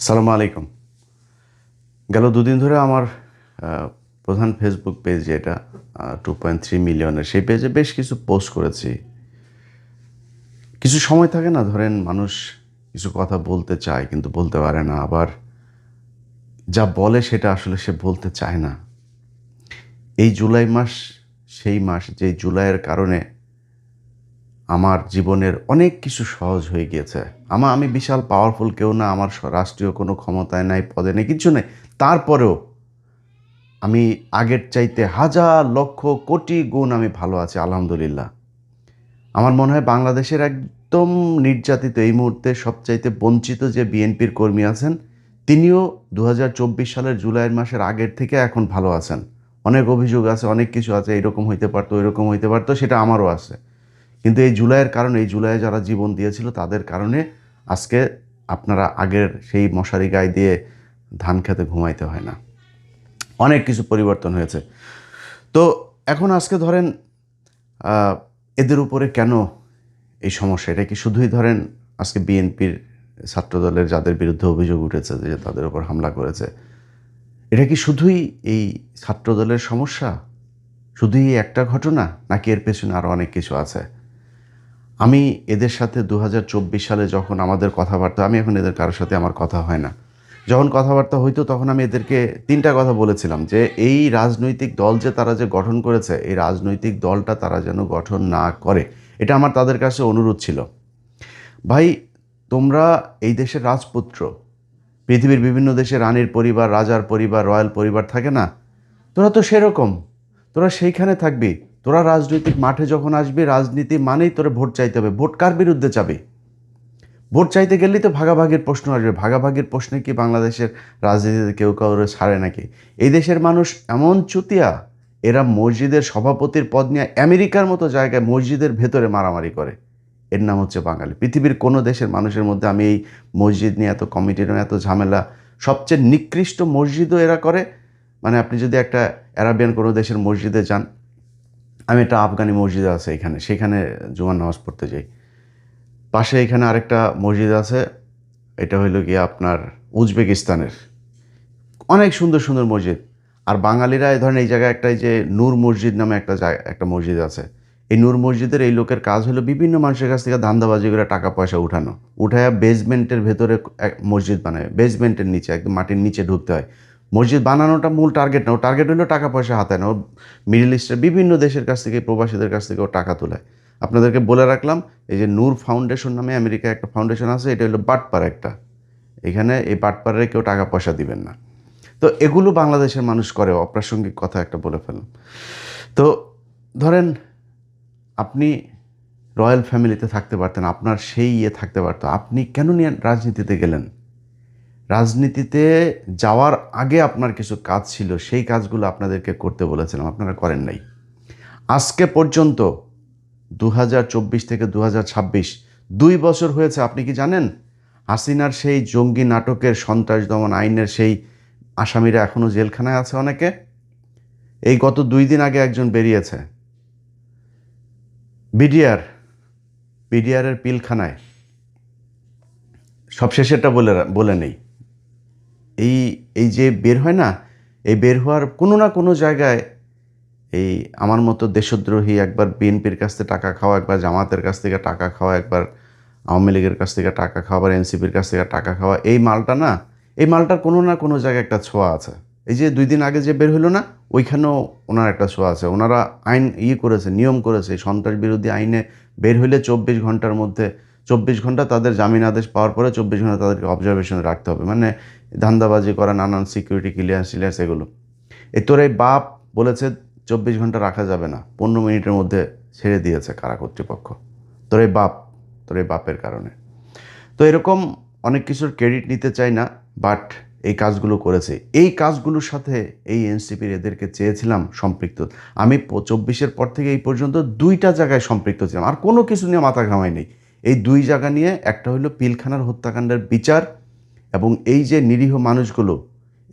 সালামু আলাইকুম। গেল দুদিন ধরে আমার প্রধান ফেসবুক পেজ যেটা 2.3 মিলিয়নের, সেই পেজে বেশ কিছু পোস্ট করেছি। কিছু সময় থাকে না, ধরেন মানুষ কিছু কথা বলতে চায় কিন্তু বলতে পারে না, আবার যা বলে সেটা আসলে সে বলতে চায় না। এই জুলাই মাস সেই মাস যে জুলাইয়ের কারণে আমার জীবনের অনেক কিছু সহজ হয়ে গিয়েছে। আমি বিশাল পাওয়ারফুল কেউ না, আমার রাষ্ট্রীয় কোনো ক্ষমতায় নাই, পদে নেই, কিচ্ছু নেই। তারপরেও আমি আগের চাইতে হাজার লক্ষ কোটি গুণ আমি ভালো আছি, আলহামদুলিল্লাহ। আমার মনে হয় বাংলাদেশের একদম নির্যাতিত, এই মুহূর্তে সবচাইতে বঞ্চিত যে বিএনপির কর্মী আছেন, তিনিও 2024 সালের জুলাইয়ের মাসের আগের থেকে এখন ভালো আছেন। অনেক অভিযোগ আছে, অনেক কিছু আছে, এরকম হইতে পারতো, এরকম হইতে পারতো, সেটা আমারও আছে। কিন্তু এই জুলাইয়ের কারণে, এই জুলাইয়ে যারা জীবন দিয়েছিল তাদের কারণে আজকে আপনারা আগের সেই মশারি গায়ে দিয়ে ধান খেতে ঘুমাইতে হয় না। অনেক কিছু পরিবর্তন হয়েছে। তো এখন আজকে ধরেন এদের উপরে কেন এই সমস্যা? এটা কি শুধুই ধরেন আজকে বিএনপির ছাত্রদলের যাদের বিরুদ্ধে অভিযোগ উঠেছে যে তাদের উপর হামলা করেছে, এটা কি শুধুই এই ছাত্রদলের সমস্যা? শুধুই এই একটা ঘটনা, নাকি এর পেছনে আরও অনেক কিছু আছে? আমি এদের সাথে 2024 সালে যখন আমাদের কথাবার্তা, আমি এখন এদের কারোর সাথে আমার কথা হয় না, যখন কথাবার্তা হইতো তখন আমি এদেরকে তিনটা কথা বলেছিলাম যে এই রাজনৈতিক দল যে তারা যে গঠন করেছে, এই রাজনৈতিক দলটা তারা যেন গঠন না করে। এটা আমার তাদের কাছে অনুরোধ ছিল। ভাই, তোমরা এই দেশের রাজপুত্র, পৃথিবীর বিভিন্ন দেশে রানীর পরিবার, রাজার পরিবার, রয়্যাল পরিবার থাকে না? তোরা তো সেরকম, তোরা সেইখানে থাকবি। তোরা রাজনৈতিক মাঠে যখন আসবি, রাজনীতি মানেই তোরা ভোট চাইতে হবে। ভোট কার বিরুদ্ধে চাবি? ভোট চাইতে গেলেই তো ভাগাভাগির প্রশ্ন আসবে। ভাগাভাগির প্রশ্নে কি বাংলাদেশের রাজনীতিতে কেউ কাউরে ছাড়ে নাকি? এই দেশের মানুষ এমন চুতিয়া, এরা মসজিদের সভাপতির পদ নিয়ে আমেরিকার মতো জায়গায় মসজিদের ভেতরে মারামারি করে। এর নাম হচ্ছে বাঙালি। পৃথিবীর কোনো দেশের মানুষের মধ্যে আমি এই মসজিদ নিয়ে এত কমিটির এত ঝামেলা, সবচেয়ে নিকৃষ্ট মসজিদও এরা করে। মানে আপনি যদি একটা অ্যারাবিয়ান কোনো দেশের মসজিদে যান, আমি একটা আফগানি মসজিদ আছে এখানে, সেখানে জুমার নামাজ পড়তে যাই। পাশে এখানে আরেকটা মসজিদ আছে, এটা হইল গিয়ে আপনার উজবেকিস্তানের। অনেক সুন্দর সুন্দর মসজিদ। আর বাঙালিরা এই ধরেন এই জায়গায় একটা, এই যে নূর মসজিদ নামে একটা মসজিদ আছে। এই নূর মসজিদের এই লোকের কাজ হলো বিভিন্ন মানুষের কাছ থেকে ধান্দাবাজি করে টাকা পয়সা উঠানো, উঠায়া বেসমেন্টের ভেতরে এক মসজিদ বানায়। বেসমেন্টের নিচে, একদম মাটির নিচে ঢুকতে হয়। মসজিদ বানানোটা মূল টার্গেট না, ও টার্গেট হলো টাকা পয়সা হাতায় না। ও মিডল ইস্টের বিভিন্ন দেশের কাছ থেকে, প্রবাসীদের কাছ থেকে ও টাকা তোলায়। আপনাদেরকে বলে রাখলাম, এই যে নূর ফাউন্ডেশন নামে আমেরিকায় একটা ফাউন্ডেশন আছে, এটা হলো বাটপার একটা। এখানে এই বাটপারে কেউ টাকা পয়সা দিবেন না। তো এগুলো বাংলাদেশের মানুষ করে। অপ্রাসঙ্গিক কথা একটা বলে ফেললাম। তো ধরেন আপনি রয়্যাল ফ্যামিলিতে থাকতে পারতেন, আপনার সেই থাকতে পারতো, আপনি কেন নিয়ে রাজনীতিতে গেলেন? রাজনীতিতে যাওয়ার আগে আপনার কিছু কাজ ছিল, সেই কাজগুলো আপনাদেরকে করতে বলেছিলাম, আপনারা করেন নাই। আজকে পর্যন্ত 2024 থেকে 2026 2 বছর হয়েছে। আপনি কি জানেন হাসিনার সেই জঙ্গি নাটকের, সন্ত্রাস দমন আইনের সেই আসামিরা এখনও জেলখানায় আছে অনেকে? এই গত 2 দিন আগে একজন বেরিয়েছে বিডিআরের পিলখানায়। সবশেষেরটা বলে নেই। এই এই যে বের হয় না, এই বের হওয়ার কোনো না কোনো জায়গায় এই আমার মতো দেশদ্রোহী, একবার বিএনপির কাছ থেকে টাকা খাওয়া, একবার জামাতের কাছ থেকে টাকা খাওয়া, একবার আওয়ামী লীগের কাছ থেকে টাকা খাওয়া, আবার এনসিপির কাছ থেকে টাকা খাওয়া, এই মালটা না, এই মালটার কোনো না কোনো জায়গায় একটা ছোঁয়া আছে। এই যে 2 দিন আগে যে বের হলো না, ওইখানেও ওনার একটা ছোঁয়া আছে। ওনারা আইন করেছে, নিয়ম করেছে, সন্ত্রাস বিরোধী আইনে বের হইলে 24 ঘন্টার মধ্যে, 24 ঘন্টা তাদের জামিন আদেশ পাওয়ার পরে 24 ঘন্টা তাদেরকে অবজারভেশনে রাখতে হবে। মানে ধান্দাবাজি করা, নানান সিকিউরিটি ক্লিয়ারেন্স এগুলো। তোর এই বাপ বলেছে 24 ঘন্টা রাখা যাবে না, 15 মিনিটের মধ্যে ছেড়ে দিয়েছে কারা কর্তৃপক্ষ। তোর এই বাপের কারণে। তো এরকম অনেক কিছুর ক্রেডিট নিতে চাই না, বাট এই কাজগুলো করেছে। এই কাজগুলোর সাথে এই এনসিপির এদেরকে চেয়েছিলাম সম্পৃক্ত। আমি 24-এর পর থেকে এই পর্যন্ত 2টা জায়গায় সম্পৃক্ত ছিলাম, আর কোনো কিছু নিয়ে মাথা ঘামাই নেই। এই 2 জায়গা নিয়ে, একটা হলো পিলখানার হত্যাকাণ্ডের বিচার, এবং এই যে নিরীহ মানুষগুলো,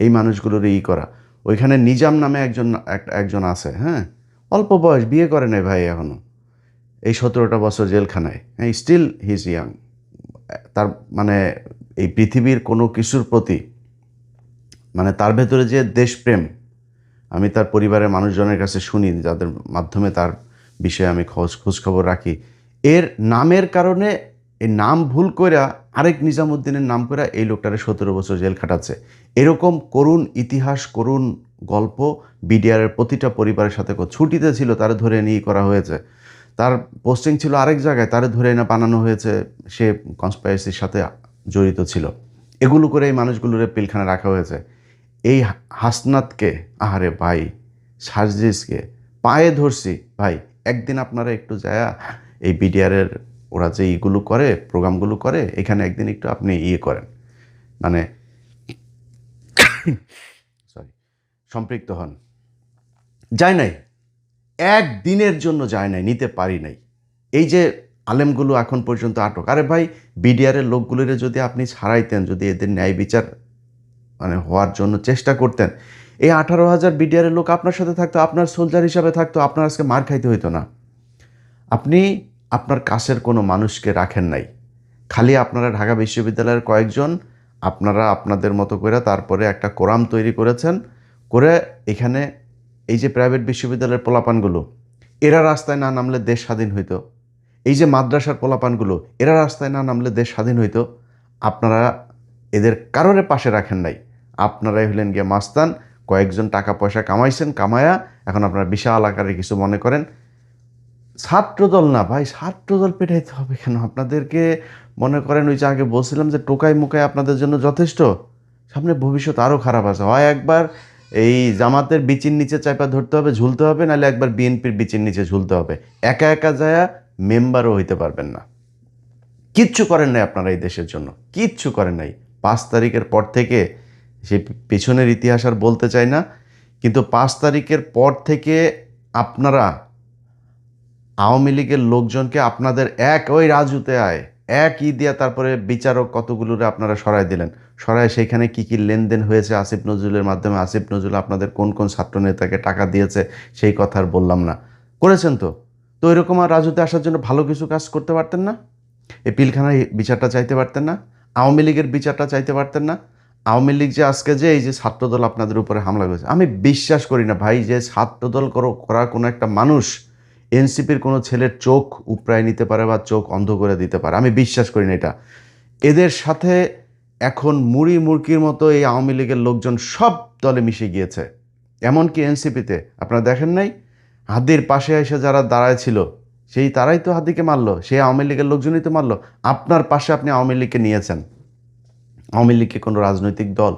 এই মানুষগুলোর করা। ওইখানে নিজাম নামে একজন আছে, হ্যাঁ, অল্প বয়স, বিয়ে করে নাই ভাই এখনও, এই 17টা বছর জেলখানায়। হ্যাঁ, স্টিল হি ইজ ইয়াং। তার মানে এই পৃথিবীর কোনো কিছুর প্রতি মানে তার ভেতরে যে দেশপ্রেম, আমি তার পরিবারের মানুষজনের কাছে শুনি, যাদের মাধ্যমে তার বিষয়ে আমি খোঁজখবর রাখি, এর নামের কারণে এই নাম ভুল কইরা আরেক নিজামুদ্দিনের নাম কইরা এই লোকটারে 17 বছর জেল খাটাচ্ছে। এরকম করুণ ইতিহাস, করুণ গল্প বিডিআরের প্রতিটা পরিবারের সাথে ছুটিতে ছিল তারে ধরে নিয়ে করা হয়েছে। তার পোস্টিং ছিল আরেক জায়গায়, তারে ধরে এনে বানানো হয়েছে সে কনস্পাইরেসির সাথে জড়িত ছিল। এগুলো করে এই মানুষগুলোরে পিলখানে রাখা হয়েছে। এই হাসনাতকে, আহারে ভাই, সার্জিসকে পায়ে ধরছি ভাই, একদিন আপনারা একটু যায়া এই বিডিআরের ওরা যে এইগুলো করে, প্রোগ্রামগুলো করে, এখানে একদিন একটু আপনি করেন, মানে সরি, সম্পৃক্ত হন। যায় নাই, একদিনের জন্য যায় নাই, নিতে পারি নাই। এই যে আলেমগুলো এখন পর্যন্ত আটক, আরে ভাই বিডিআরের লোকগুলোর যদি আপনি ছাড়াইতেন, যদি এদের ন্যায় বিচার মানে হওয়ার জন্য চেষ্টা করতেন, এই 18,000 বিডিআরের লোক আপনার সাথে থাকতো, আপনার সোলজার হিসাবে থাকতো, আপনার আজকে মার খাইতে হইতো না। আপনি আপনার কাছের কোনো মানুষকে রাখেন নাই, খালি আপনারা ঢাকা বিশ্ববিদ্যালয়ের কয়েকজন আপনারা আপনাদের মতো করে তারপরে একটা কোরাম তৈরি করেছেন, করে এখানে এই যে প্রাইভেট বিশ্ববিদ্যালয়ের পোলাপানগুলো, এরা রাস্তায় না নামলে দেশ স্বাধীন হইতো। এই যে মাদ্রাসার পোলাপানগুলো, এরা রাস্তায় না নামলে দেশ স্বাধীন হইতো। আপনারা এদের কারোরে পাশে রাখেন নাই, আপনারাই হলেন গিয়ে মাস্তান। কয়েকজন টাকা পয়সা কামাইছেন, কামায়া এখন আপনারা বিশাল আকারে কিছু মনে করেন। ছাত্রদল না ভাই, ছাত্রদল পেটাইতে হবে কেন আপনাদেরকে? মনে করেন ওই যে আগে বলছিলাম যে টোকাই মুকাই আপনাদের জন্য যথেষ্ট, সামনে ভবিষ্যৎ আরও খারাপ আছে। হয় একবার এই জামাতের বিচির নিচে চাইপা ধরতে হবে, ঝুলতে হবে, নাহলে একবার বিএনপির বিচির নিচে ঝুলতে হবে। একা একা যায়া মেম্বারও হইতে পারবেন না। কিচ্ছু করেন নাই আপনারা এই দেশের জন্য, কিচ্ছু করেন নাই। 5 তারিখের পর থেকে, সেই পেছনের ইতিহাস আর বলতে চাই না, কিন্তু 5 তারিখের পর থেকে আপনারা আওয়ামী লীগের লোকজনকে আপনাদের ওই রাজুতে এক দিয়া তারপরে বিচারক কতগুলোরে আপনারা সরাই দিলেন। সরায় সেইখানে কি কি লেনদেন হয়েছে আসিফ নজরুলের মাধ্যমে, আসিফ নজরুল আপনাদের কোন কোন ছাত্র নেতাকে টাকা দিয়েছে সেই কথা আর বললাম না। করেছেন তো। তো এরকম আর রাজুতে আসার জন্য ভালো কিছু কাজ করতে পারতেন না? এই পিলখানার বিচারটা চাইতে পারতেন না? আওয়ামী লীগের বিচারটা চাইতে পারতেন না? আওয়ামী লীগ যে আজকে যে এই যে ছাত্রদল আপনাদের উপরে হামলা করেছে, আমি বিশ্বাস করি না ভাই যে ছাত্রদল করা কোনো একটা মানুষ এনসিপির কোনো ছেলের চোখ উপড়ায় নিতে পারে বা চোখ অন্ধ করে দিতে পারে, আমি বিশ্বাস করি না এটা। এদের সাথে এখন মুড়ি মুরকির মতো এই আওয়ামী লীগের লোকজন সব দলে মিশে গিয়েছে, এমনকি এনসিপিতে। আপনারা দেখেন নাই হাদির পাশে এসে যারা দাঁড়ায় ছিল, সেই তারাই তো হাদিকে মারলো, সেই আওয়ামী লীগের লোকজনই তো মারলো। আপনার পাশে আপনি আওয়ামী লীগকে নিয়েছেন। আওয়ামী লীগকে কোনো রাজনৈতিক দল,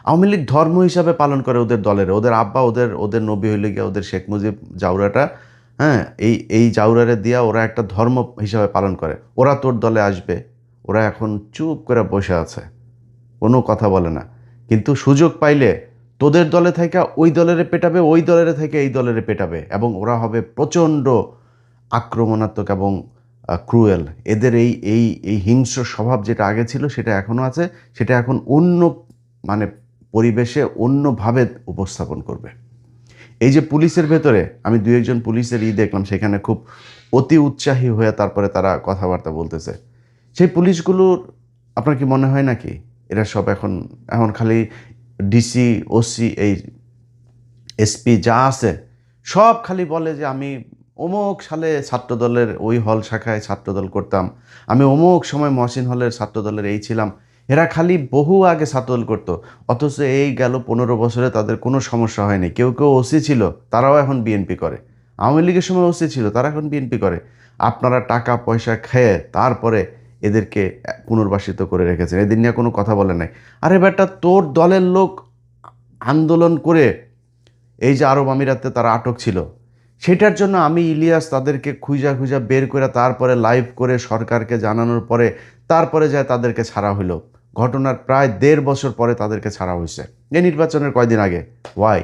আওয়ামী লীগ ধর্ম হিসাবে পালন করে ওদের দলের, ওদের আব্বা, ওদের নবী হইলে গিয়ে ওদের শেখ মুজিব জাউরাটা, হ্যাঁ, এই জাউরারে দিয়া ওরা একটা ধর্ম হিসাবে পালন করে। ওরা তোর দলে আসবে, ওরা এখন চুপ করে বসে আছে, কোনো কথা বলে না। কিন্তু সুযোগ পাইলে তোদের দলে থেকে ওই দলের পেটাবে, ওই দলের থেকে এই দলের পেটাবে, এবং ওরা হবে প্রচণ্ড আক্রমণাত্মক এবং ক্রুয়েল। এদের এই এই এই হিংস্র স্বভাব যেটা আগে ছিল সেটা এখনও আছে, সেটা এখন অন্য মানে পরিবেশে অন্যভাবে উপস্থাপন করবে। এই যে পুলিশের ভেতরে আমি 2-1 পুলিশের দেখলাম, সেখানে খুব অতি উৎসাহী হয়ে তারপরে তারা কথাবার্তা বলতেছে। সেই পুলিশগুলোর আপনার কি মনে হয় নাকি এরা সব এখন এখন খালি ডিসি, ওসি, এই এসপি যা আছে সব খালি বলে যে আমি অমুক সালে ছাত্রদলের ওই হল শাখায় ছাত্রদল করতাম, আমি অমুক সময় মহসিন হলের ছাত্রদলের এই ছিলাম। এরা খালি বহু আগে ছাত্রদল করতো, অথচ এই গেল 15 বছরে তাদের কোনো সমস্যা হয়নি। কেউ কেউ ওসি ছিল, তারাও এখন বিএনপি করে। আওয়ামী লীগের সময় ওসি ছিল, তারা এখন বিএনপি করে। আপনারা টাকা পয়সা খেয়ে তারপরে এদেরকে পুনর্বাসিত করে রেখেছেন, এদের নিয়ে কোনো কথা বলে নাই। আরে বেটা, তোর দলের লোক আন্দোলন করে এই যে আরব আমিরাতে তারা আটক ছিল, সেটার জন্য আমি ইলিয়াস তাদেরকে খুঁজা খুঁজা বের করে তারপরে লাইভ করে সরকারকে জানানোর পরে তারপরে যায় তাদেরকে ছাড়া হলো। ঘটনার প্রায় 1.5 বছর পরে তাদেরকে ছাড়া হয়েছে, এই নির্বাচনের কয়দিন আগে। ওয়াই?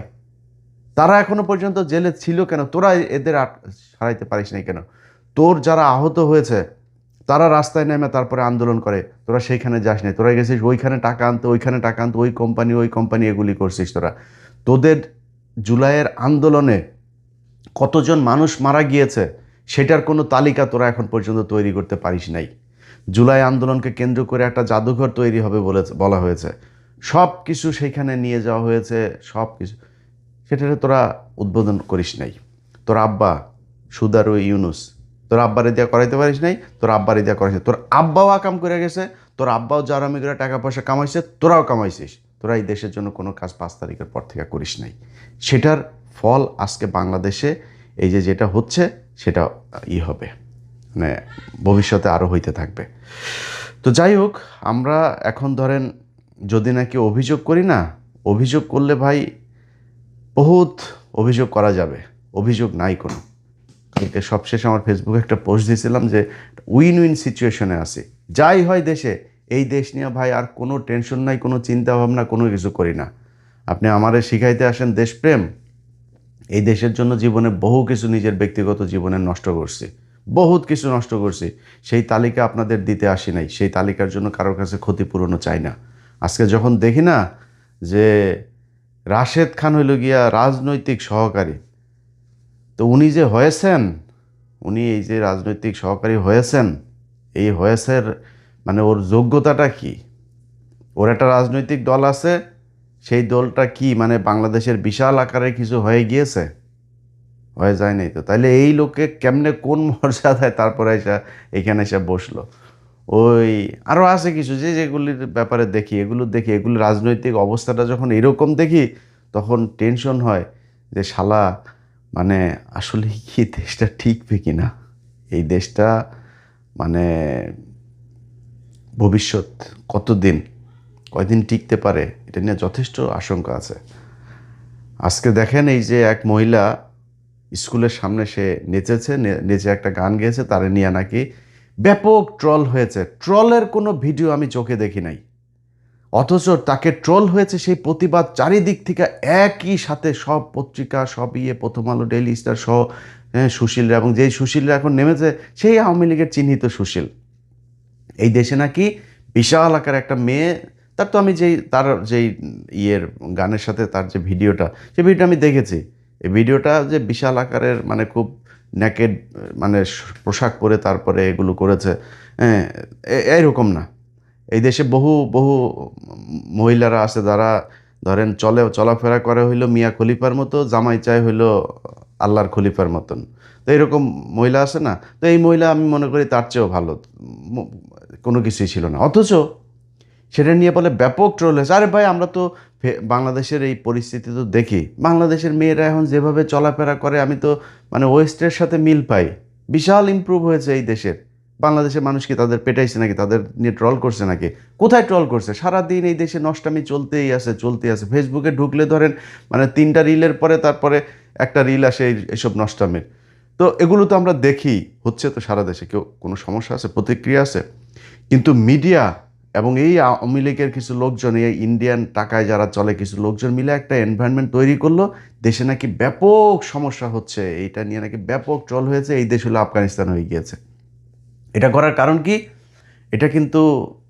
তারা এখনো পর্যন্ত জেলে ছিল কেন? তোরা এদের ছাড়াইতে পারিস নাই কেন? তোর যারা আহত হয়েছে তারা রাস্তায় নেমে তারপরে আন্দোলন করে, তোরা সেইখানে যাস নাই, তোরা গেছিস ওইখানে টাকা আনতে, ওইখানে টাকা আনতে, ওই কোম্পানি এগুলি করছিস তোরা। তোদের জুলাইয়ের আন্দোলনে কতজন মানুষ মারা গিয়েছে সেটার কোনো তালিকা তোরা এখন পর্যন্ত তৈরি করতে পারিস নাই। জুলাই আন্দোলনকে কেন্দ্র করে একটা জাদুঘর তৈরি হবে বলা হয়েছে, সব কিছু সেখানে নিয়ে যাওয়া হয়েছে, সব কিছু। সেটাতে তোরা উদ্বোধন করিস নাই। তোর আব্বা সুদারু ইউনুস, তোর আব্বারে দিয়া করাইতে পারিস নাই, তোর আব্বারে দিয়া করাইছে, তোর আব্বাও আকাম করে গেছে, তোর আব্বাও জারামি করে টাকা পয়সা কামাইছে, তোরাও কামাইছিস। তোরা এই দেশের জন্য কোনো কাজ 5 তারিখের পর থেকে করিস নাই। সেটার ফল আজকে বাংলাদেশে এই যে যেটা হচ্ছে সেটা হবে, মানে ভবিষ্যতে আরও হইতে থাকবে। তো যাই হোক, আমরা এখন ধরেন যদি নাকি অভিযোগ করি না, অভিযোগ করলে ভাই বহুত অভিযোগ করা যাবে, অভিযোগ নাই কোনো। কালকে সবশেষে আমার ফেসবুকে একটা পোস্ট দিয়েছিলাম যে উইন উইন সিচুয়েশনে আছি, যাই হয় দেশে, এই দেশ নিয়ে ভাই আর কোনো টেনশন নাই, কোনো চিন্তা ভাবনা, কোনো কিছু করি না। আপনি আমারে শিখাইতে আসেন দেশপ্রেম, এই দেশের জন্য জীবনে বহু কিছু নিজের ব্যক্তিগত জীবনে নষ্ট করছি, বহুত কিছু নষ্ট করছি, সেই তালিকা আপনাদের দিতে আসি নাই, সেই তালিকার জন্য কারোর কাছে ক্ষতিপূরণও চাই না। আজকে যখন দেখি না যে রাশেদ খান হইল গিয়া রাজনৈতিক সহকারী, তো উনি যে হয়েছেন, উনি এই যে রাজনৈতিক সহকারী হয়েছেন, এই হয়েছের মানে ওর যোগ্যতাটা কি? ওর একটা রাজনৈতিক দল আছে, সেই দলটা কি মানে বাংলাদেশের বিশাল আকারে কিছু হয়ে গিয়েছে? হয়ে যায় নাই তো। তাইলে এই লোককে কেমনে কোন মর্যাদায় তারপরে এসে এখানে এসে বসলো? ওই আরও আছে কিছু যেগুলির ব্যাপারে দেখি, এগুলো রাজনৈতিক অবস্থাটা যখন এরকম দেখি, তখন টেনশন হয় যে শালা মানে আসলে কি দেশটা ঠিকবে কি না, এই দেশটা মানে ভবিষ্যৎ কতদিন, কয়দিন টিকতে পারে, এটা নিয়ে যথেষ্ট আশঙ্কা আছে। আজকে দেখেন এই যে এক মহিলা স্কুলের সামনে সে নেচেছে, নেচে একটা গান গেয়েছে, তারে নিয়ে নাকি ব্যাপক ট্রল হয়েছে। ট্রলের কোনো ভিডিও আমি চোখে দেখি নাই, অথচ তাকে ট্রল হয়েছে সেই প্রতিবাদ চারিদিক থেকে একই সাথে, সব পত্রিকা, সব প্রথম আলো, ডেইলি স্টার সহ, সুশীলরা, এবং যেই সুশীলরা এখন নেমেছে সেই আওয়ামী লীগের চিহ্নিত সুশীল। এই দেশে নাকি বিশাল আকার একটা মেয়ে, তার তো আমি যেই গানের সাথে তার যে ভিডিওটা, সেই ভিডিওটা আমি দেখেছি। এই ভিডিওটা যে বিশাল আকারের মানে খুব নেকেড মানে পোশাক পরে তারপরে এগুলো করেছে, হ্যাঁ, এইরকম না। এই দেশে বহু বহু মহিলারা আছে যারা ধরেন চলাফেরা করে হইলো মিয়া খলিফার মতো, জামাই চায় হইলো আল্লাহর খলিফার মতন। তো এরকম মহিলা আছে না? তো এই মহিলা আমি মনে করি তার চেয়েও ভালো, কোনো কিছুই ছিল না, অথচ সেটা নিয়ে বলে ব্যাপক ট্রোল হয়েছে। আরে ভাই, আমরা তো বাংলাদেশের এই পরিস্থিতি তো দেখি, বাংলাদেশের মেয়েরা এখন যেভাবে চলাফেরা করে, আমি তো মানে ওয়েস্টের সাথে মিল পাই। বিশাল ইমপ্রুভ হয়েছে এই দেশের। বাংলাদেশের মানুষ কি তাদের পেটাইছে নাকি, তাদের নিয়ে ট্রল করছে নাকি? কোথায় ট্রল করছে? সারাদিন এই দেশে নষ্টামি চলতেই আছে। ফেসবুকে ঢুকলে ধরেন মানে 3টা রিলের পরে তারপরে একটা রিল আসে এইসব নষ্টামির। তো এগুলো তো আমরা দেখি, হচ্ছে তো সারা দেশে। কেউ কোনো সমস্যা আছে, প্রতিক্রিয়া আছে? কিন্তু মিডিয়া এবং এই আওয়ামী লীগের কিছু লোকজন, এই ইন্ডিয়ান টাকায় যারা চলে কিছু লোকজন মিলে একটা এনভায়রনমেন্ট তৈরি করলো, দেশে নাকি ব্যাপক সমস্যা হচ্ছে, এইটা নিয়ে নাকি ব্যাপক ট্রল হয়েছে, এই দেশ হলো আফগানিস্তান হয়ে গিয়েছে। এটা করার কারণ কি? এটা কিন্তু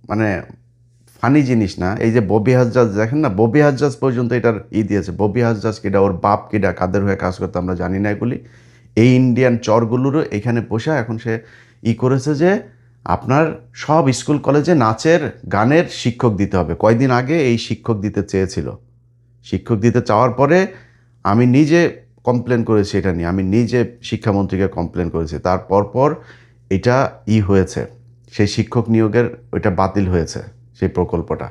মানে ফানি জিনিস না। এই যে ববি হাজ্জাজ দেখেন না, ববি হাজ্জাজ পর্যন্ত এটার দিয়েছে। ববি হাজ্জাজ কিডা, ওর বাপ কিডা, কাদের হয়ে কাজ করতে আমরা জানি না এগুলি। এই ইন্ডিয়ান চরগুলোরও এখানে বসে এখন সে করেছে যে আপনার সব স্কুল কলেজে নাচের গানের শিক্ষক দিতে হবে। কয়দিন আগে এই শিক্ষক দিতে চেয়েছিল। শিক্ষক দিতে চাওয়ার পরে আমি নিজে কমপ্লেন করেছি এটা নিয়ে, আমি নিজে শিক্ষামন্ত্রীকে কমপ্লেন করেছি। তারপর এটা হয়েছে, সেই শিক্ষক নিয়োগের ওইটা বাতিল হয়েছে সেই প্রকল্পটা।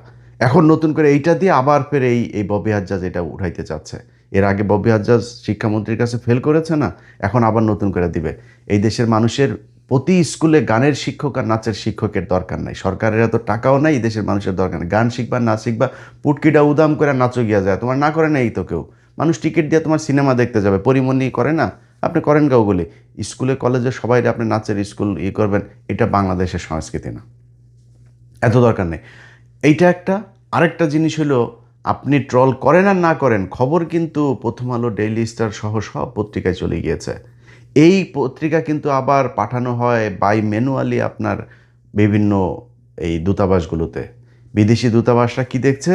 এখন নতুন করে এইটা দিয়ে আবার ফের এই ববি হাজ্জাজ এটা উঠাইতে চাচ্ছে। এর আগে ববি হাজ্জাজ শিক্ষামন্ত্রীর কাছে ফেল করেছে না, এখন আবার নতুন করে দিবে। এই দেশের মানুষের প্রতি স্কুলে গানের শিক্ষক আর নাচের শিক্ষকের দরকার নাই, সরকারের এত টাকাও নাই, এই দেশের মানুষের দরকার নেই। গান শিখবা, নাচ শিখবা, পুটকিটা উদাম করে নাচও গিয়া যায়, তোমার না করে না এই তো কেউ। মানুষ টিকিট দিয়ে তোমার সিনেমা দেখতে যাবে, পরিমণি করে না, আপনি করেন কাউগুলি। স্কুলে কলেজে সবাই আপনি নাচের স্কুল করবেন, এটা বাংলাদেশের সংস্কৃতি না, এত দরকার নেই। এইটা একটা। আরেকটা জিনিস হলো, আপনি ট্রল করেন আর না করেন, খবর কিন্তু প্রথম আলো, ডেইলি স্টার সহ সব পত্রিকায় চলে গিয়েছে। এই পত্রিকা কিন্তু আবার পাঠানো হয় বাই ম্যানুয়ালি আপনার বিভিন্ন এই দূতাবাসগুলোতে। বিদেশি দূতাবাসরা কি দেখছে,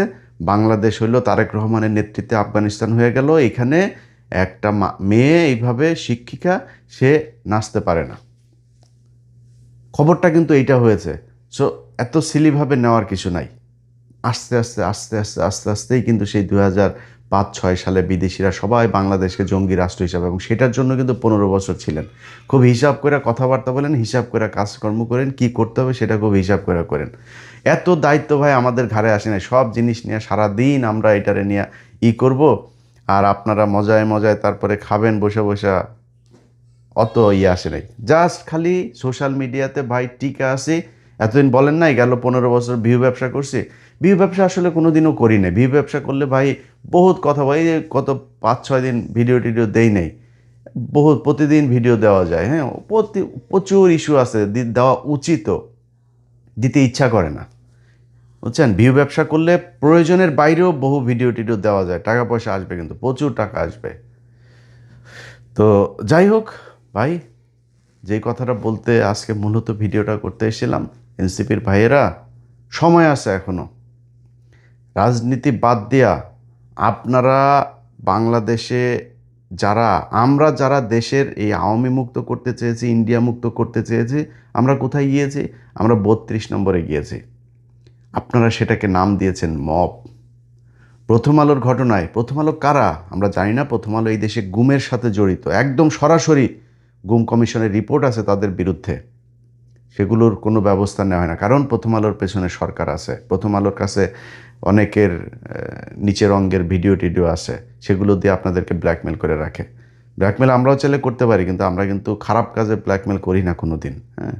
বাংলাদেশ হইল তারেক রহমানের নেতৃত্বে আফগানিস্তান হয়ে গেল, এখানে একটা মেয়ে এইভাবে শিক্ষিকা, সে নাচতে পারে না। খবরটা কিন্তু এইটা হয়েছে। সো এত সিলিভাবে নেওয়ার কিছু নাই। আস্তে আস্তে আস্তে আস্তে আস্তে আস্তেই কিন্তু সেই 2005-6 সালে বিদেশিরা সবাই বাংলাদেশকে জঙ্গি রাষ্ট্র হিসাবে, এবং সেটার জন্য কিন্তু 15 বছর ছিলেন। খুব হিসাব করে কথাবার্তা বলেন, হিসাব করে কাজকর্ম করেন, কি করতে হবে সেটা খুব হিসাব করে করেন। এত দায়িত্ব ভাই আমাদের ঘাড়ে আসে না, সব জিনিস নিয়ে সারাদিন আমরা এটারে নিয়ে করব, আর আপনারা মজায় মজায় তারপরে খাবেন বসে বসে, অত আসে নাই। জাস্ট খালি সোশ্যাল মিডিয়াতে ভাই টিকা আছে। এতদিন বলেন নাই গেল 15 বছর ভিউ ব্যবসা করছি, ভিউ ব্যবসা আসলে কোনো দিনও করি নাই। ভিউ ব্যবসা করলে ভাই বহুত কথা, ভাই কত 5-6 দিন ভিডিও টিডিও দেই নাই, বহুত প্রতিদিন ভিডিও দেওয়া যায়। হ্যাঁ, প্রচুর ইস্যু আছে, দেওয়া উচিতও, দিতে ইচ্ছা করে না, বুঝছেন। ভিউ ব্যবসা করলে প্রয়োজনের বাইরেও বহু ভিডিও টিডিও দেওয়া যায়, টাকা পয়সা আসবে, কিন্তু প্রচুর টাকা আসবে। তো যাই হোক ভাই, যেই কথাটা বলতে আজকে মূলত ভিডিওটা করতে এসেছিলাম, এনসিপির ভাইয়েরা, সময় আছে এখনো। রাজনীতি বাদ দিয়া আপনারা বাংলাদেশে আমরা যারা দেশের এই আওয়ামী মুক্ত করতে চেয়েছি, ইন্ডিয়া মুক্ত করতে চেয়েছি, আমরা কোথায় গিয়েছি? আমরা 32 নম্বরে গিয়েছি। আপনারা সেটাকে নাম দিয়েছেন মব। প্রথম আলোর ঘটনায়, প্রথম আলো কারা আমরা জানি না, প্রথম আলো এই দেশে গুমের সাথে জড়িত, একদম সরাসরি গুম কমিশনের রিপোর্ট আছে তাদের বিরুদ্ধে, সেগুলোর কোনো ব্যবস্থা নেওয়া হয় না, কারণ প্রথম আলোর পেছনে সরকার আছে। প্রথম আলোর কাছে অনেকের নিচের অঙ্গের ভিডিও টিডিও আছে, সেগুলো দিয়ে আপনাদেরকে ব্ল্যাকমেল করে রাখে। ব্ল্যাকমেল আমরাও চাইলে করতে পারি, কিন্তু আমরা কিন্তু খারাপ কাজে ব্ল্যাকমেল করি না কোনো দিন। হ্যাঁ,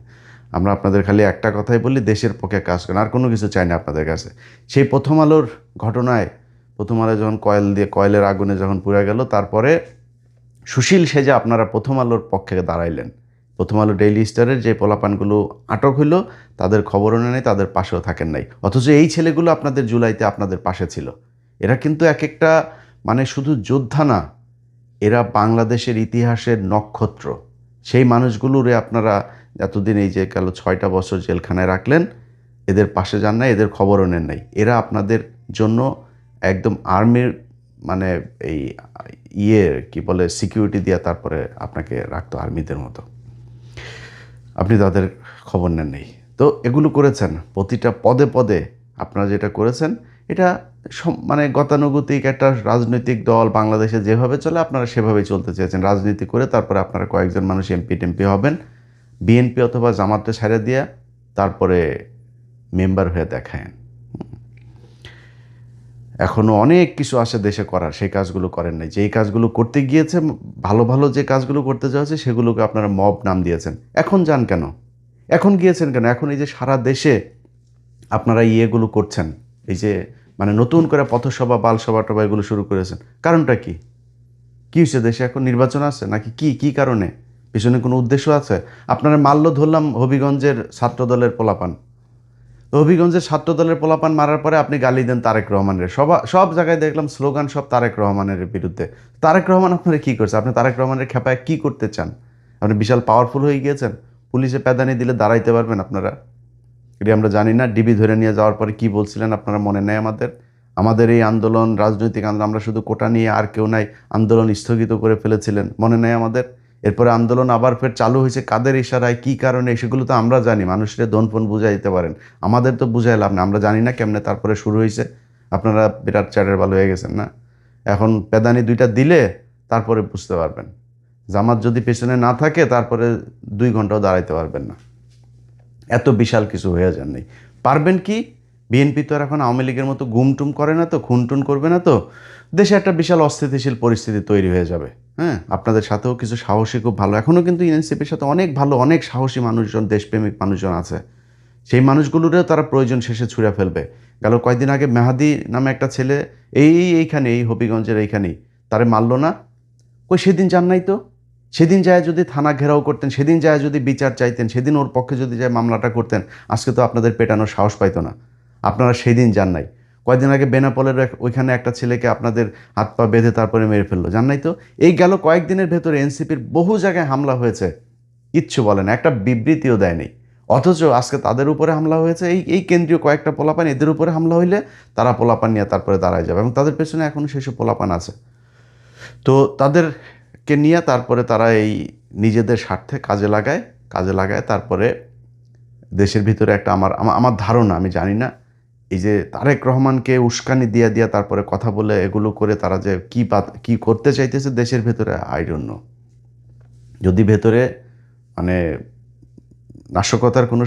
আমরা আপনাদের খালি একটা কথাই বলি, দেশের পক্ষে কাজ করেন, আর কোনো কিছু চাই না আপনাদের কাছে। সেই প্রথম আলোর ঘটনায়, প্রথম আলো যখন কয়েলের আগুনে যখন পুড়ে গেল, তারপরে সুশীল সেজে আপনারা প্রথম আলোর পক্ষে দাঁড়াইলেন। প্রথম আলো ডেইলি স্টারের যে পোলাপানগুলো আটক হইল, তাদের খবরও নেই, তাদের পাশেও থাকেন নাই, অথচ এই ছেলেগুলো আপনাদের জুলাইতে আপনাদের পাশে ছিল। এরা কিন্তু এক একটা মানে শুধু যোদ্ধা না, এরা বাংলাদেশের ইতিহাসের নক্ষত্র। সেই মানুষগুলোরে আপনারা এতদিন, এই যে গেল 6টা বছর জেলখানায় রাখলেন, এদের পাশে যান নাই, এদের খবরও নেন নাই। এরা আপনাদের জন্য একদম আর্মির মানে এই কি বলে সিকিউরিটি দিয়া তারপরে আপনাকে রাখতো আর্মিদের মতো, আপনি তাদের খবর নেন নেই। তো এগুলো করেছেন, প্রতিটা পদে পদে আপনারা যেটা করেছেন, এটা মানে গতানুগতিক একটা রাজনৈতিক দল বাংলাদেশে যেভাবে চলে আপনারা সেভাবেই চলতে চেয়েছেন। রাজনীতি করে তারপরে আপনারা কয়েকজন মানুষ এমপি টেমপি হবেন, বিএনপি অথবা জামাতে ছেড়ে দিয়া তারপরে মেম্বার হয়ে দেখায়েন। এখনও অনেক কিছু আছে দেশে করার, সেই কাজগুলো করেন নাই। যেই কাজগুলো করতে গিয়েছে, ভালো ভালো যে কাজগুলো করতে যাচ্ছে, সেগুলোকে আপনারা মব নাম দিয়েছেন। এখন যান কেন? এখন গিয়েছেন কেন? এখন এই যে সারা দেশে আপনারা ইয়েগুলো করছেন, এই যে মানে নতুন করে পথসভা বালসভা টভা এগুলো শুরু করেছেন, কারণটা কি? কী হয়েছে? দেশে এখন নির্বাচন আছে নাকি? কি কারণে? পিছনে কোনো উদ্দেশ্য আছে? আপনারা মাল্য ধরলাম হবিগঞ্জের ছাত্রদলের পোলাপান, হবিগঞ্জের ছাত্রদলের পোলাপান মারার পরে আপনি গালি দেন তারেক রহমানের। সব জায়গায় দেখলাম স্লোগান সব তারেক রহমানের বিরুদ্ধে। তারেক রহমান আপনারা কী করছে? আপনি তারেক রহমানের খেপায় কী করতে চান? আপনি বিশাল পাওয়ারফুল হয়ে গিয়েছেন, পুলিশে প্যাদানি দিলে দাঁড়াইতে পারবেন আপনারা? এটি আমরা জানি না। ডিবি ধরে নিয়ে যাওয়ার পরে কী বলছিলেন আপনারা মনে নেই আমাদের এই আন্দোলন, রাজনৈতিক আন্দোলন, আমরা শুধু কোটা নিয়ে আর কেউ নাই, আন্দোলন স্থগিত করে ফেলেছিলেন, মনে নেই আমাদের? এরপরে আন্দোলন আবার ফের চালু হয়েছে, কাদের ইশারায়, কী কারণে, সেগুলো তো আমরা জানি। মানুষের দনফন বুঝাই দিতে পারেন, আমাদের তো বুঝাই লাভ না, আমরা জানি না কেমনে তারপরে শুরু হয়েছে। আপনারা বিরাট চ্যাটের ভালো হয়ে গেছেন না? এখন পেদানি 2টা দিলে তারপরে বুঝতে পারবেন। জামাত যদি পেছনে না থাকে তারপরে 2 ঘন্টাও দাঁড়াইতে পারবেন না, এত বিশাল কিছু হয়ে যান নেই। পারবেন কি? বিএনপি তো আর এখন আওয়ামী লীগের মতো গুমটুম করে না তো, খুনটুন করবে না তো, দেশে একটা বিশাল অস্থিতিশীল পরিস্থিতি তৈরি হয়ে যাবে। হ্যাঁ, আপনাদের সাথেও কিছু সাহসী, খুব ভালো, এখনও কিন্তু এনসিপির সাথে অনেক ভালো, অনেক সাহসী মানুষজন, দেশপ্রেমিক মানুষজন আছে। সেই মানুষগুলোরও তারা প্রয়োজন শেষে ছুঁড়ে ফেলবে। গেল কয়েকদিন আগে মেহাদি নামে একটা ছেলে এইখানে, এই হবিগঞ্জের এইখানেই, তারে মারল না? কই সেদিন যান নাই তো? সেদিন যায় যদি থানা ঘেরাও করতেন, সেদিন যায় যদি বিচার চাইতেন, সেদিন ওর পক্ষে যদি যায় মামলাটা করতেন, আজকে তো আপনাদের পেটানোর সাহস পাইতো না। আপনারা সেই দিন যান নাই। কয়েকদিন আগে বেনাপোলের ওইখানে একটা ছেলেকে আপনাদের হাত পা বেঁধে তারপরে মেরে ফেললো, জান নাই তো? এই গেল কয়েকদিনের ভেতরে এনসিপির বহু জায়গায় হামলা হয়েছে, কিচ্ছু বলে না, একটা বিবৃতিও দেয়নি। অথচ আজকে তাদের উপরে হামলা হয়েছে, এই কেন্দ্রীয় কয়েকটা পোলাপান, এদের উপরে হামলা হইলে তারা পোলাপান নিয়ে তারপরে দাঁড়ায় যাবে, এবং তাদের পেছনে এখনও সেসব পোলাপান আছে। তো তাদেরকে নিয়ে তারপরে তারা এই নিজেদের স্বার্থে কাজে লাগায় তারপরে দেশের ভিতরে একটা আমার ধারণা, আমি জানি না, এই যে তারেক রহমানকে উস্কানি দিয়া দিয়া তারপরে কথা বলে এগুলো করে তারা যে কি করতে চাইতেছে দেশের ভেতরে, আই ডোন্ট নো। যদি ভেতরে মানে নাশকতার কোনো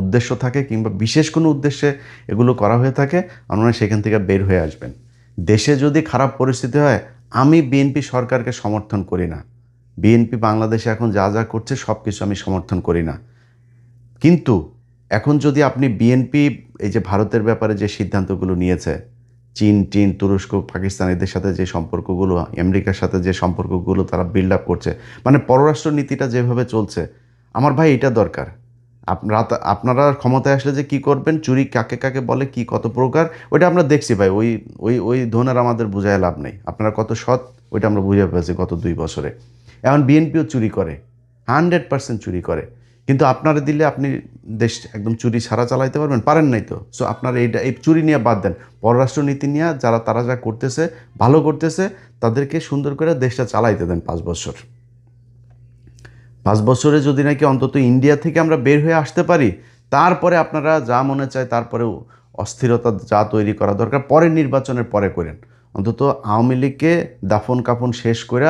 উদ্দেশ্য থাকে কিংবা বিশেষ কোনো উদ্দেশ্যে এগুলো করা হয়ে থাকে, আমার মনে হয় সেখান থেকে বের হয়ে আসবেন। দেশে যদি খারাপ পরিস্থিতি হয়, আমি বিএনপি সরকারকে সমর্থন করি না। বিএনপি বাংলাদেশে এখন যা যা করছে সব কিছু আমি সমর্থন করি না। কিন্তু এখন যদি আপনি বিএনপি এই যে ভারতের ব্যাপারে যে সিদ্ধান্তগুলো নিয়েছে, চীন, তুরস্ক, পাকিস্তান এদের সাথে যে সম্পর্কগুলো, আমেরিকার সাথে যে সম্পর্কগুলো তারা বিল্ড আপ করছে, মানে পররাষ্ট্র নীতিটা যেভাবে চলছে, আমার ভাই এটা দরকার। আপনারা ক্ষমতায় আসলে যে কি করবেন, চুরি কাকে কাকে বলে, কি কত প্রকার, ওইটা আমরা দেখছি ভাই। ওই ওই ওই ধোনার আমাদের বোঝায় লাভ নেই। আপনারা কত সৎ ওইটা আমরা বুঝে পেয়েছি গত 2 বছরে। এখন বিএনপিও চুরি করে, 100% চুরি করে, কিন্তু আপনারা দিলে আপনি দেশ একদম চুরি ছাড়া চালাইতে পারেন নাই তো। সো আপনারা এই চুরি নিয়ে বাদ দেন, পররাষ্ট্র নীতি নিয়ে তারা যা করতেছে ভালো করতেছে, তাদেরকে সুন্দর করে দেশটা চালাইতে দেন 5 বছর। 5 বছরে যদি নাকি অন্তত ইন্ডিয়া থেকে আমরা বের হয়ে আসতে পারি, তারপরে আপনারা যা মনে চায় তারপরেও অস্থিরতা যা তৈরি করা দরকার পরের নির্বাচনের পরে করেন। অন্তত আওয়ামী লীগকে দাফন কাফন শেষ করে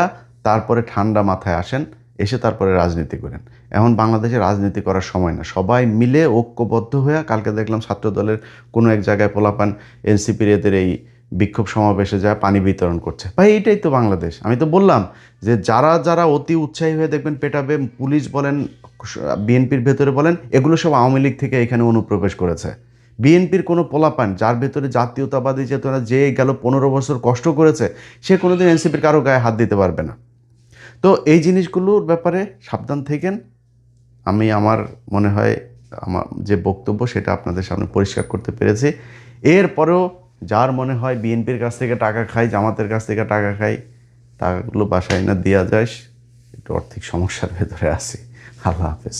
তারপরে ঠান্ডা মাথায় আসেন, এসে তারপরে রাজনীতি করেন। এখন বাংলাদেশে রাজনীতি করার সময় না, সবাই মিলে ঐক্যবদ্ধ হয়ে, কালকে দেখলাম ছাত্র দলের কোনো এক জায়গায় পোলাপান এনসিপির এদের এই বিক্ষোভ সমাবেশে যায় পানি বিতরণ করছে। ভাই এইটাই তো বাংলাদেশ। আমি তো বললাম যে যারা যারা অতি উৎসাহী হয়ে দেখবেন পেটাবে, পুলিশ বলেন, বিএনপির ভেতরে বলেন, এগুলো সব আওয়ামী লীগ থেকে এখানে অনুপ্রবেশ করেছে। বিএনপির কোনো পোলাপান যার ভেতরে জাতীয়তাবাদী চেতনা, যে গেল 15 বছর কষ্ট করেছে, সে কোনোদিন এনসিপির কারো গায়ে হাত দিতে পারবে না। তো এই জিনিসগুলোর ব্যাপারে সাবধান থেকেন। আমি আমার মনে হয় আমার যে বক্তব্য সেটা আপনাদের সামনে পরিষ্কার করতে পেরেছি। এরপরেও যার মনে হয় বিএনপির কাছ থেকে টাকা খাই, জামাতের কাছ থেকে টাকা খাই, টাকাগুলো বাসায় না দেওয়া যায়, একটু আর্থিক সমস্যার ভেতরে আছি। আল্লাহ হাফেজ।